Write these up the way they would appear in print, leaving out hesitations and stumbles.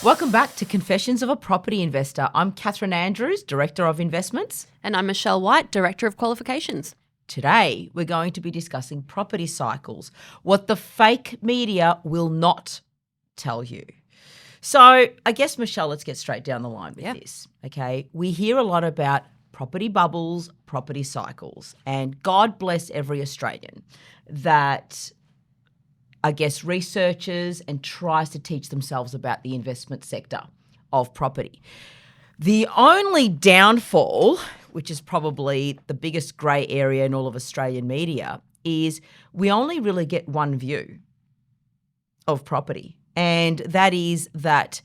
Welcome back to Confessions of a Property Investor. I'm Catherine Andrews, Director of Investments. And I'm Michelle White, Director of Qualifications. Today, we're going to be discussing property cycles, what the fake media will not tell you. So I guess, Michelle, let's get straight down the line with this, okay? We hear a lot about property bubbles, property cycles, and God bless every Australian that I guess researches and tries to teach themselves about the investment sector of property. The only downfall, which is probably the biggest grey area in all of Australian media, is we only really get one view of property. And that is that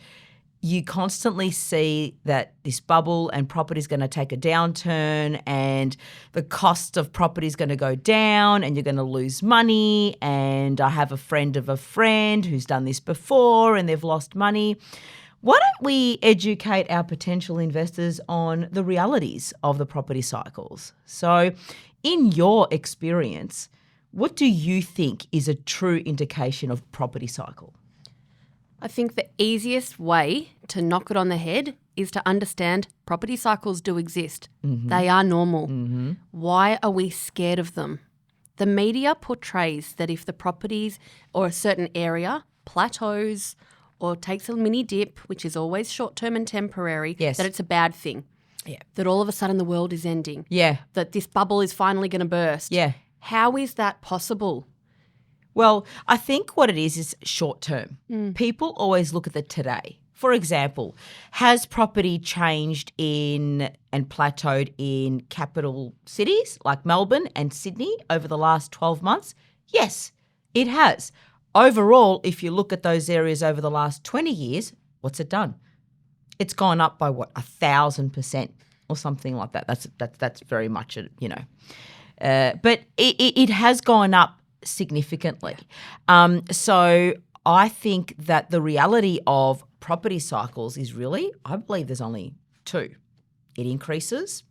you constantly see that this bubble and property is going to take a downturn and the cost of property is going to go down and you're going to lose money. And I have a friend of a friend who's done this before and they've lost money. Why don't we educate our potential investors on the realities of the property cycles? So in your experience, what do you think is a true indication of property cycle? I think the easiest way to knock it on the head is to understand property cycles do exist. Mm-hmm. They are normal. Mm-hmm. Why are we scared of them? The media portrays that if the properties or a certain area plateaus or takes a mini dip, which is always short-term and temporary, that it's a bad thing. Yeah. That all of a sudden the world is ending. Yeah. That this bubble is finally going to burst. Yeah. How is that possible? Well, I think what it is short term. People always look at the today. For example, has property changed in and plateaued in capital cities like Melbourne and Sydney over the last 12 months? Yes, it has. Overall, if you look at those areas over the last 20 years, what's it done? It's gone up by 1,000% or something like that. That's very much but it has gone up significantly. So I think that the reality of property cycles is really, I believe there's only two. It increases,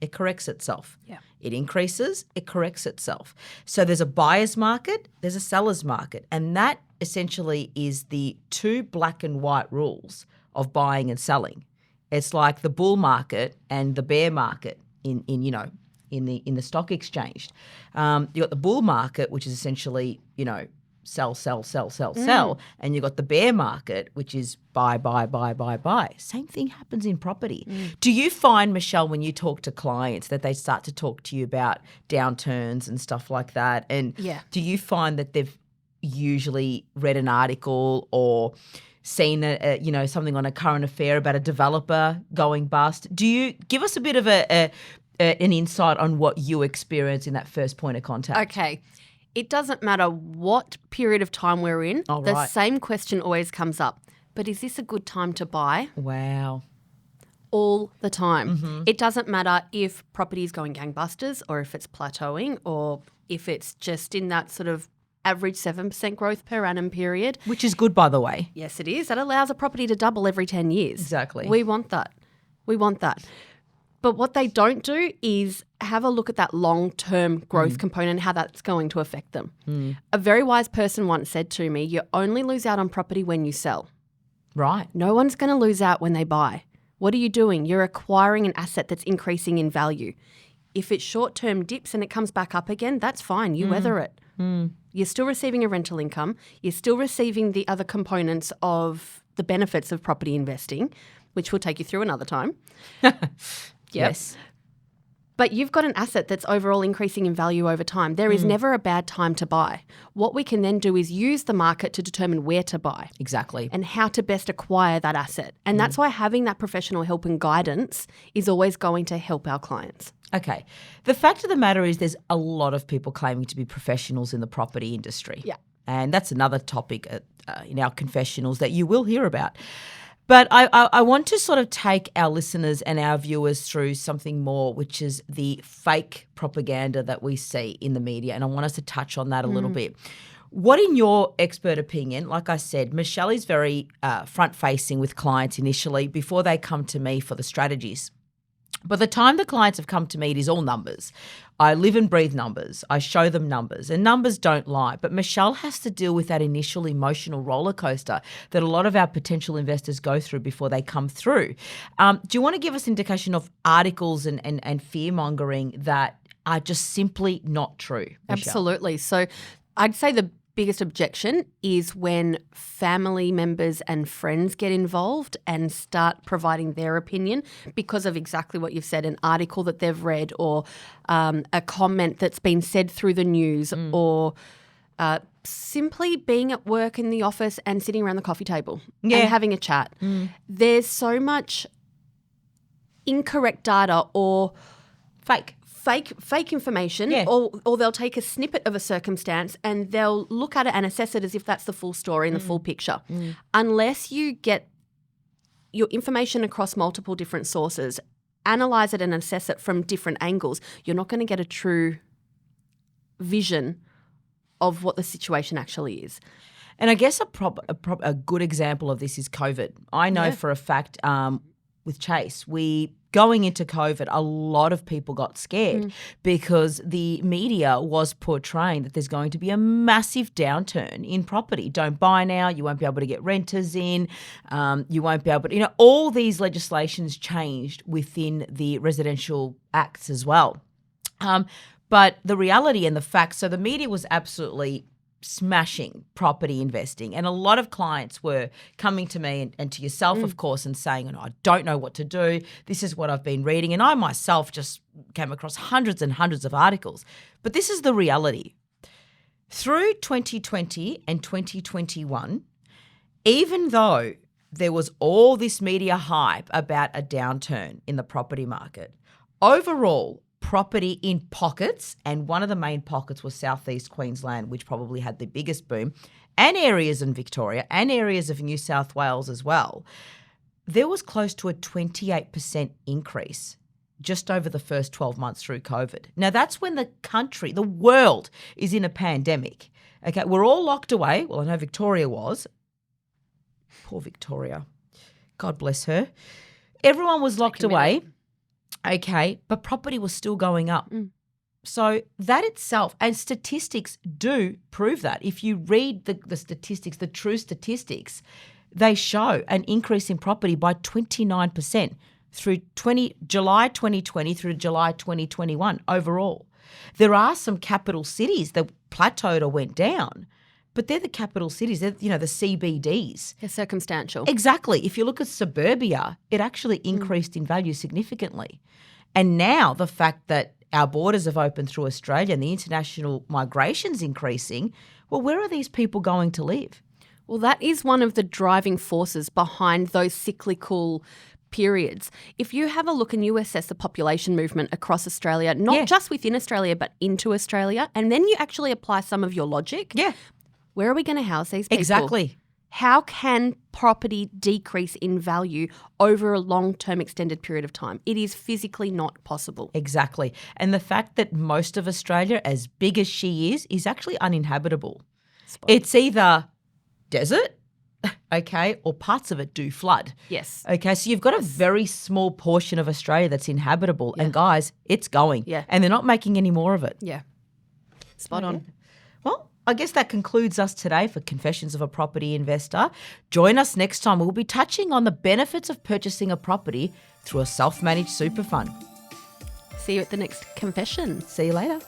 it corrects itself. Yeah. It increases, it corrects itself. So there's a buyer's market, there's a seller's market, and that essentially is the two black and white rules of buying and selling. It's like the bull market and the bear market in the stock exchange. You got the bull market, which is essentially, sell, and you got the bear market, which is buy. Same thing happens in property. Do you find, Michelle, when you talk to clients that they start to talk to you about downturns and stuff like that? And do you find that they've usually read an article or seen something on a current affair about a developer going bust? Do you give us a bit of an insight on what you experience in that first point of contact? Okay. It doesn't matter what period of time we're in. Oh, the same question always comes up. But is this a good time to buy? Wow. All the time. Mm-hmm. It doesn't matter if property is going gangbusters or if it's plateauing or if it's just in that sort of average 7% growth per annum period. Which is good, by the way. Yes, it is. That allows a property to double every 10 years. Exactly. We want that. But what they don't do is have a look at that long-term growth component and how that's going to affect them. A very wise person once said to me, you only lose out on property when you sell. Right. No one's going to lose out when they buy. What are you doing? You're acquiring an asset that's increasing in value. If it's short-term dips and it comes back up again, that's fine. You weather it. You're still receiving a rental income. You're still receiving the other components of the benefits of property investing, which we'll take you through another time. Yes. But you've got an asset that's overall increasing in value over time. There is never a bad time to buy. What we can then do is use the market to determine where to buy. Exactly. And how to best acquire that asset. And that's why having that professional help and guidance is always going to help our clients. Okay. The fact of the matter is there's a lot of people claiming to be professionals in the property industry. Yeah. And that's another topic in our confessionals that you will hear about. But I want to sort of take our listeners and our viewers through something more, which is the fake propaganda that we see in the media. And I want us to touch on that a little bit. What, in your expert opinion, like I said, Michelle is very front-facing with clients initially before they come to me for the strategies. By the time the clients have come to me, it is all numbers. I live and breathe numbers. I show them numbers, and numbers don't lie. But Michelle has to deal with that initial emotional roller coaster that a lot of our potential investors go through before they come through. Do you want to give us an indication of articles and fear-mongering that are just simply not true, Michelle? Absolutely. So I'd say the biggest objection is when family members and friends get involved and start providing their opinion because of exactly what you've said, an article that they've read or a comment that's been said through the news or simply being at work in the office and sitting around the coffee table and having a chat. There's so much incorrect data or fake information or they'll take a snippet of a circumstance and they'll look at it and assess it as if that's the full story and the full picture. Unless you get your information across multiple different sources, analyse it and assess it from different angles, you're not going to get a true vision of what the situation actually is. And I guess a good example of this is COVID. I know for a fact with Chase, going into COVID, a lot of people got scared because the media was portraying that there's going to be a massive downturn in property. Don't buy now. You won't be able to get renters in. You won't be able to, all these legislations changed within the residential acts as well. But the reality and the facts, so the media was absolutely smashing property investing. And a lot of clients were coming to me and to yourself, of course, and saying, I don't know what to do. This is what I've been reading. And I myself just came across hundreds and hundreds of articles. But this is the reality. Through 2020 and 2021, even though there was all this media hype about a downturn in the property market, overall, property in pockets, and one of the main pockets was Southeast Queensland, which probably had the biggest boom, and areas in Victoria and areas of New South Wales as well. There was close to a 28% increase just over the first 12 months through COVID. Now, that's when the country, the world, is in a pandemic. Okay, we're all locked away. Well, I know Victoria was. Poor Victoria. God bless her. Everyone was locked away. Okay, but property was still going up. So that itself, and statistics do prove that. If you read the statistics, the true statistics, they show an increase in property by 29% through July 2020 through July 2021 overall. There are some capital cities that plateaued or went down, but they're the capital cities, they're, the CBDs. They're circumstantial. Exactly. If you look at suburbia, it actually increased in value significantly. And now the fact that our borders have opened through Australia and the international migration's increasing, well, where are these people going to live? Well, that is one of the driving forces behind those cyclical periods. If you have a look and you assess the population movement across Australia, not just within Australia, but into Australia, and then you actually apply some of your logic, where are we going to house these people? Exactly. How can property decrease in value over a long-term extended period of time? It is physically not possible. Exactly. And the fact that most of Australia, as big as she is actually uninhabitable. It's either desert, okay, or parts of it do flood. Yes. Okay, so you've got a very small portion of Australia that's inhabitable. And guys, it's going. Yeah. And they're not making any more of it. Yeah. Spot on. Well, I guess that concludes us today for Confessions of a Property Investor. Join us next time. We'll be touching on the benefits of purchasing a property through a self-managed super fund. See you at the next confession. See you later.